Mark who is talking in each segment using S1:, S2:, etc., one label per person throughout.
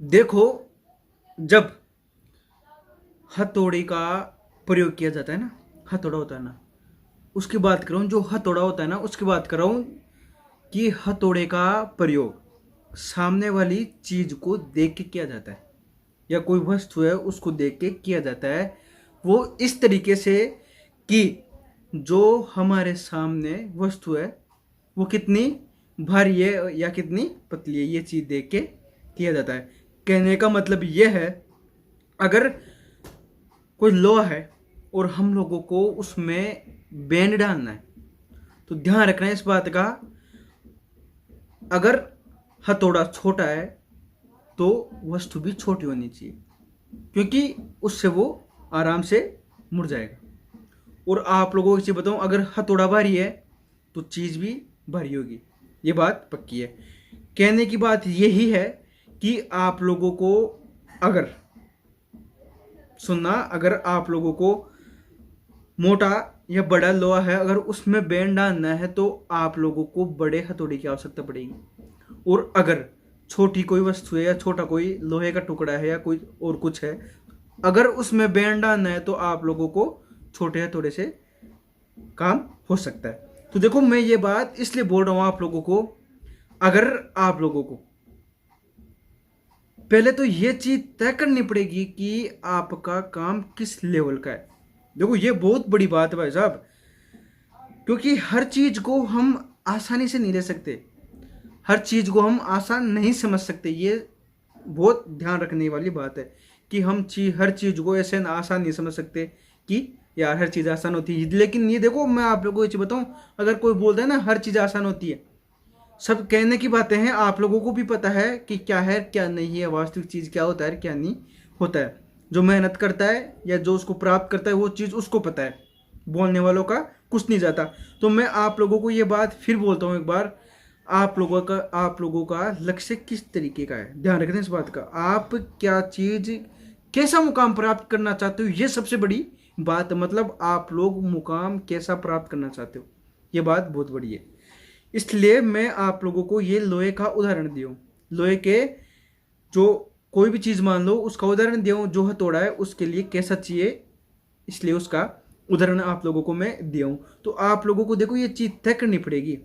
S1: देखो, जब हथौड़े का प्रयोग किया जाता है ना, हथौड़ा होता है ना, उसकी बात कर रहा हूँ। जो हथौड़ा होता है ना, उसकी बात कर रहा हूँ कि हथौड़े का प्रयोग सामने वाली चीज को देख के किया जाता है, या कोई वस्तु है उसको देख के किया जाता है। वो इस तरीके से कि जो हमारे सामने वस्तु है वो कितनी भारी है या कितनी पतली है, ये चीज देख के किया जाता है। कहने का मतलब ये है, अगर कोई लोहा है और हम लोगों को उसमें बैंड डालना है, तो ध्यान रखना है इस बात का। अगर हथौड़ा छोटा है तो वस्तु भी छोटी होनी चाहिए, क्योंकि उससे वो आराम से मुड़ जाएगा। और आप लोगों को एक चीज बताऊं, अगर हथौड़ा भारी है तो चीज भी भारी होगी, ये बात पक्की है। कहने की बात यही है कि आप लोगों को अगर सुनना, अगर आप लोगों को मोटा या बड़ा लोहा है, अगर उसमें बैंड डालना है तो आप लोगों को बड़े हथौड़े की आवश्यकता पड़ेगी। और अगर छोटी कोई वस्तु है या छोटा कोई लोहे का टुकड़ा है या कोई और कुछ है, अगर उसमें बैंड डालना है तो आप लोगों को छोटे हथौड़े से काम हो सकता है। तो देखो, मैं ये बात इसलिए बोल रहा हूं आप लोगों को, अगर आप लोगों को पहले तो ये चीज तय करनी पड़ेगी कि आपका काम किस लेवल का है। देखो, ये बहुत बड़ी बात है भाई साहब, क्योंकि हर चीज को हम आसानी से नहीं ले सकते, हर चीज को हम आसान नहीं समझ सकते। ये बहुत ध्यान रखने वाली बात है कि हम हर चीज को ऐसे आसान नहीं समझ सकते कि यार हर चीज आसान होती है। लेकिन ये देखो, मैं आप लोगों को ये बताऊं, अगर कोई बोलता है ना हर चीज आसान होती है, सब कहने की बातें हैं। आप लोगों को भी पता है कि क्या है क्या नहीं है, वास्तविक चीज क्या होता है क्या नहीं होता है। जो मेहनत करता है या जो उसको प्राप्त करता है वो चीज उसको पता है, बोलने वालों का कुछ नहीं जाता। तो मैं आप लोगों को ये बात फिर बोलता हूँ एक बार, आप लोगों का लक्ष्य किस तरीके का है, ध्यान रखना इस बात का। आप क्या चीज, कैसा मुकाम प्राप्त करना चाहते हो, ये सबसे बड़ी बात। मतलब आप लोग मुकाम कैसा प्राप्त करना चाहते हो, ये बात बहुत बड़ी है। इसलिए मैं आप लोगों को ये लोहे का उदाहरण दिया हूं। लोहे के जो कोई भी चीज मान लो उसका उदाहरण दिया हूं, जो हथौड़ा है उसके लिए कैसा चाहिए, इसलिए उसका उदाहरण आप लोगों को मैं दिया हूं। तो आप लोगों को देखो ये चीज तय करनी पड़ेगी।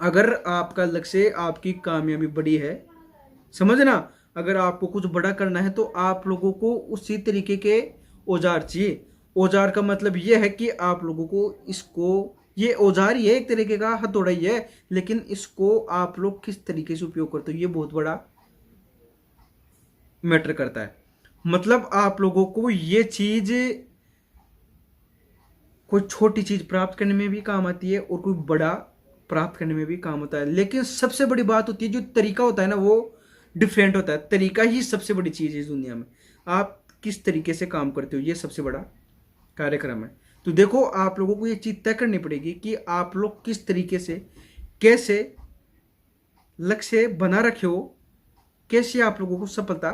S1: अगर आपका लक्ष्य आपकी कामयाबी बड़ी है, समझना, अगर आपको कुछ बड़ा करना है तो आप लोगों को उसी तरीके के औजार चाहिए। औजार का मतलब यह है कि आप लोगों को इसको, ये औजार ही है एक तरीके का, हथौड़ा ही है, लेकिन इसको आप लोग किस तरीके से उपयोग करते हो ये बहुत बड़ा मैटर करता है। मतलब आप लोगों को ये चीज कोई छोटी चीज प्राप्त करने में भी काम आती है और कोई बड़ा प्राप्त करने में भी काम होता है। लेकिन सबसे बड़ी बात होती है, जो तरीका होता है ना वो डिफरेंट होता है। तरीका ही सबसे बड़ी चीज है इस दुनिया में। आप किस तरीके से काम करते हो ये सबसे बड़ा कार्यक्रम है। तो देखो, आप लोगों को ये चीज तय करनी पड़ेगी कि आप लोग किस तरीके से, कैसे लक्ष्य बना रखे हो, कैसे आप लोगों को सफलता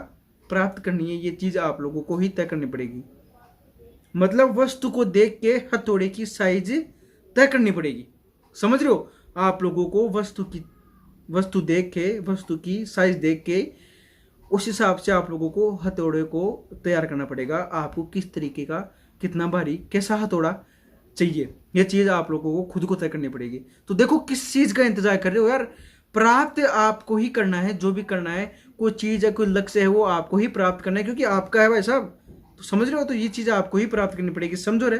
S1: प्राप्त करनी है, ये चीज आप लोगों को ही तय करनी पड़ेगी। मतलब वस्तु को देख के हथौड़े की साइज तय करनी पड़ेगी, समझ रहे हो। आप लोगों को वस्तु देख के, वस्तु की साइज देख के उस हिसाब से आप लोगों को हथौड़े को तैयार करना पड़ेगा। आपको किस तरीके का, कितना भारी, कैसा हथौड़ा चाहिए, ये चीज आप लोगों को खुद को तय करनी पड़ेगी। तो देखो, किस चीज का इंतजार कर रहे हो यार, प्राप्त आपको ही करना है। जो भी करना है, कोई चीज है, कोई लक्ष्य है, वो आपको ही प्राप्त करना है, क्योंकि आपका है भाई साहब। तो समझ रहे हो, तो ये चीज आपको ही प्राप्त करनी पड़ेगी, समझो रे।